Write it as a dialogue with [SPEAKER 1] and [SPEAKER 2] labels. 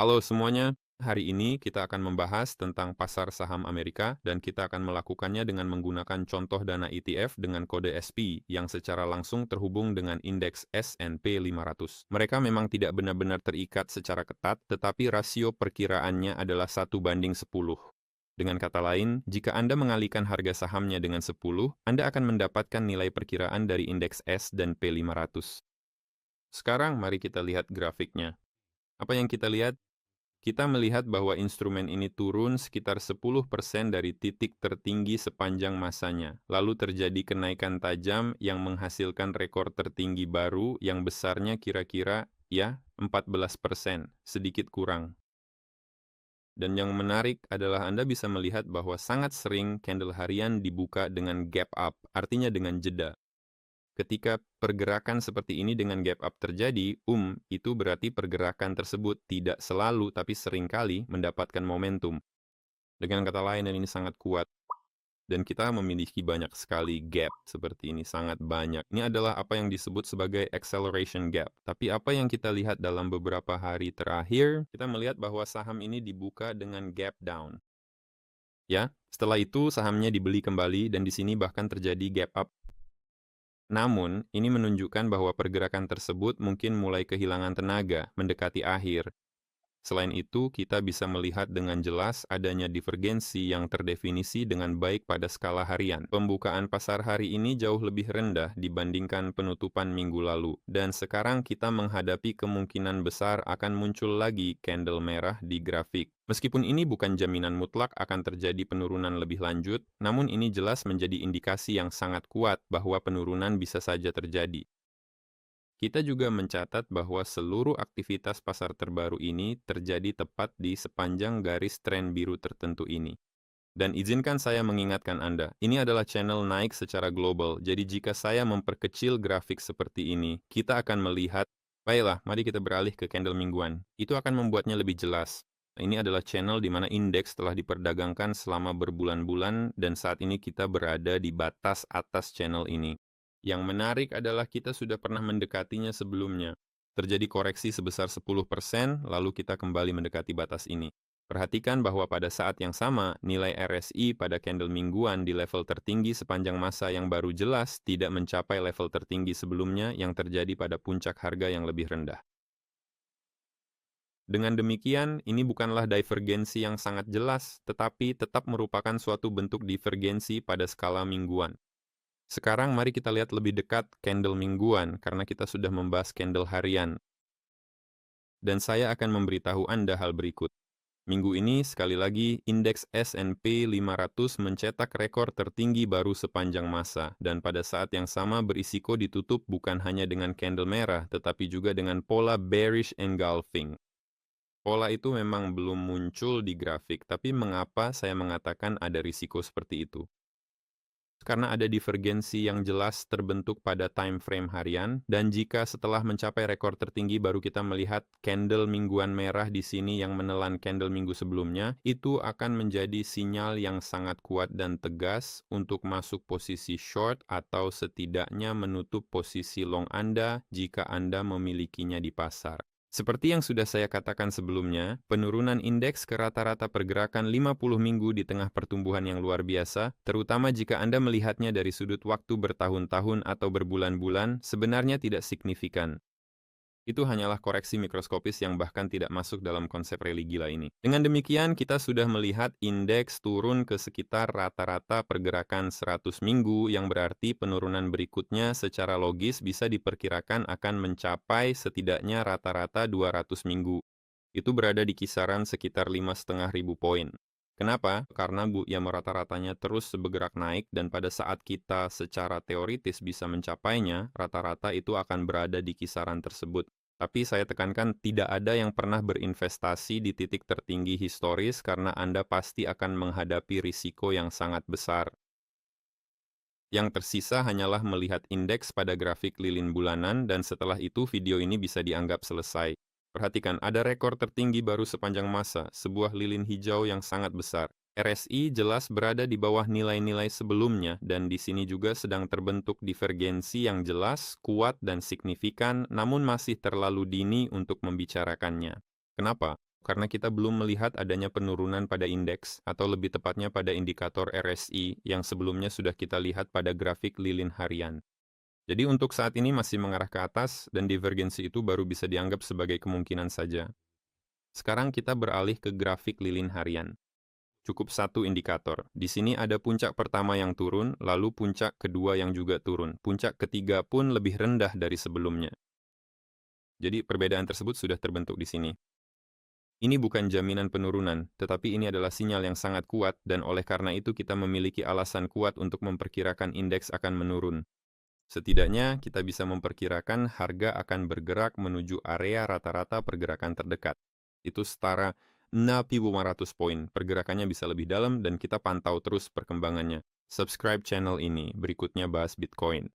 [SPEAKER 1] Halo semuanya, hari ini kita akan membahas tentang pasar saham Amerika dan kita akan melakukannya dengan menggunakan contoh dana ETF dengan kode SP yang secara langsung terhubung dengan indeks S&P 500. Mereka memang tidak benar-benar terikat secara ketat, tetapi rasio perkiraannya adalah 1:10. Dengan kata lain, jika Anda mengalihkan harga sahamnya dengan 10, Anda akan mendapatkan nilai perkiraan dari indeks S dan P 500. Sekarang mari kita lihat grafiknya. Apa yang kita lihat? Kita melihat bahwa instrumen ini turun sekitar 10% dari titik tertinggi sepanjang masanya. Lalu terjadi kenaikan tajam yang menghasilkan rekor tertinggi baru yang besarnya kira-kira 14%, sedikit kurang. Dan yang menarik adalah Anda bisa melihat bahwa sangat sering candle harian dibuka dengan gap up, artinya dengan jeda. Ketika pergerakan seperti ini dengan gap up terjadi, itu berarti pergerakan tersebut tidak selalu tapi seringkali mendapatkan momentum. Dengan kata lain, dan ini sangat kuat. Dan kita memiliki banyak sekali gap seperti ini, sangat banyak. Ini adalah apa yang disebut sebagai acceleration gap. Tapi apa yang kita lihat dalam beberapa hari terakhir, kita melihat bahwa saham ini dibuka dengan gap down. Ya, setelah itu sahamnya dibeli kembali dan di sini bahkan terjadi gap up. Namun, ini menunjukkan bahwa pergerakan tersebut mungkin mulai kehilangan tenaga, mendekati akhir. Selain itu, kita bisa melihat dengan jelas adanya divergensi yang terdefinisi dengan baik pada skala harian. Pembukaan pasar hari ini jauh lebih rendah dibandingkan penutupan minggu lalu, dan sekarang kita menghadapi kemungkinan besar akan muncul lagi candle merah di grafik. Meskipun ini bukan jaminan mutlak akan terjadi penurunan lebih lanjut, namun ini jelas menjadi indikasi yang sangat kuat bahwa penurunan bisa saja terjadi. Kita juga mencatat bahwa seluruh aktivitas pasar terbaru ini terjadi tepat di sepanjang garis tren biru tertentu ini. Dan izinkan saya mengingatkan Anda, ini adalah channel naik secara global, jadi jika saya memperkecil grafik seperti ini, kita akan melihat, baiklah, mari kita beralih ke candle mingguan. Itu akan membuatnya lebih jelas. Ini adalah channel di mana indeks telah diperdagangkan selama berbulan-bulan dan saat ini kita berada di batas atas channel ini. Yang menarik adalah kita sudah pernah mendekatinya sebelumnya. Terjadi koreksi sebesar 10%, lalu kita kembali mendekati batas ini. Perhatikan bahwa pada saat yang sama, nilai RSI pada candle mingguan di level tertinggi sepanjang masa yang baru jelas tidak mencapai level tertinggi sebelumnya yang terjadi pada puncak harga yang lebih rendah. Dengan demikian, ini bukanlah divergensi yang sangat jelas, tetapi tetap merupakan suatu bentuk divergensi pada skala mingguan. Sekarang mari kita lihat lebih dekat candle mingguan, karena kita sudah membahas candle harian. Dan saya akan memberitahu Anda hal berikut. Minggu ini, sekali lagi, indeks S&P 500 mencetak rekor tertinggi baru sepanjang masa, dan pada saat yang sama berisiko ditutup bukan hanya dengan candle merah, tetapi juga dengan pola bearish engulfing. Pola itu memang belum muncul di grafik, tapi mengapa saya mengatakan ada risiko seperti itu? Karena ada divergensi yang jelas terbentuk pada time frame harian, dan jika setelah mencapai rekor tertinggi baru kita melihat candle mingguan merah di sini yang menelan candle minggu sebelumnya, itu akan menjadi sinyal yang sangat kuat dan tegas untuk masuk posisi short atau setidaknya menutup posisi long Anda jika Anda memilikinya di pasar. Seperti yang sudah saya katakan sebelumnya, penurunan indeks ke rata-rata pergerakan 50 minggu di tengah pertumbuhan yang luar biasa, terutama jika Anda melihatnya dari sudut waktu bertahun-tahun atau berbulan-bulan, sebenarnya tidak signifikan. Itu hanyalah koreksi mikroskopis yang bahkan tidak masuk dalam konsep rally gila ini. Dengan demikian, kita sudah melihat indeks turun ke sekitar rata-rata pergerakan 100 minggu, yang berarti penurunan berikutnya secara logis bisa diperkirakan akan mencapai setidaknya rata-rata 200 minggu. Itu berada di kisaran sekitar 5.500 poin. Kenapa? Karena rata-ratanya terus bergerak naik dan pada saat kita secara teoritis bisa mencapainya, rata-rata itu akan berada di kisaran tersebut. Tapi saya tekankan tidak ada yang pernah berinvestasi di titik tertinggi historis karena Anda pasti akan menghadapi risiko yang sangat besar. Yang tersisa hanyalah melihat indeks pada grafik lilin bulanan dan setelah itu video ini bisa dianggap selesai. Perhatikan, ada rekor tertinggi baru sepanjang masa, sebuah lilin hijau yang sangat besar. RSI jelas berada di bawah nilai-nilai sebelumnya dan di sini juga sedang terbentuk divergensi yang jelas, kuat, dan signifikan, namun masih terlalu dini untuk membicarakannya. Kenapa? karena kita belum melihat adanya penurunan pada indeks, atau lebih tepatnya pada indikator RSI yang sebelumnya sudah kita lihat pada grafik lilin harian. Jadi untuk saat ini masih mengarah ke atas dan divergensi itu baru bisa dianggap sebagai kemungkinan saja. Sekarang kita beralih ke grafik lilin harian. Cukup satu indikator. Di sini ada puncak pertama yang turun, lalu puncak kedua yang juga turun. Puncak ketiga pun lebih rendah dari sebelumnya. Jadi perbedaan tersebut sudah terbentuk di sini. Ini bukan jaminan penurunan, tetapi ini adalah sinyal yang sangat kuat dan oleh karena itu kita memiliki alasan kuat untuk memperkirakan indeks akan menurun. Setidaknya kita bisa memperkirakan harga akan bergerak menuju area rata-rata pergerakan terdekat. Itu setara 6.500 poin. Pergerakannya bisa lebih dalam dan kita pantau terus perkembangannya. Subscribe channel ini, berikutnya bahas Bitcoin.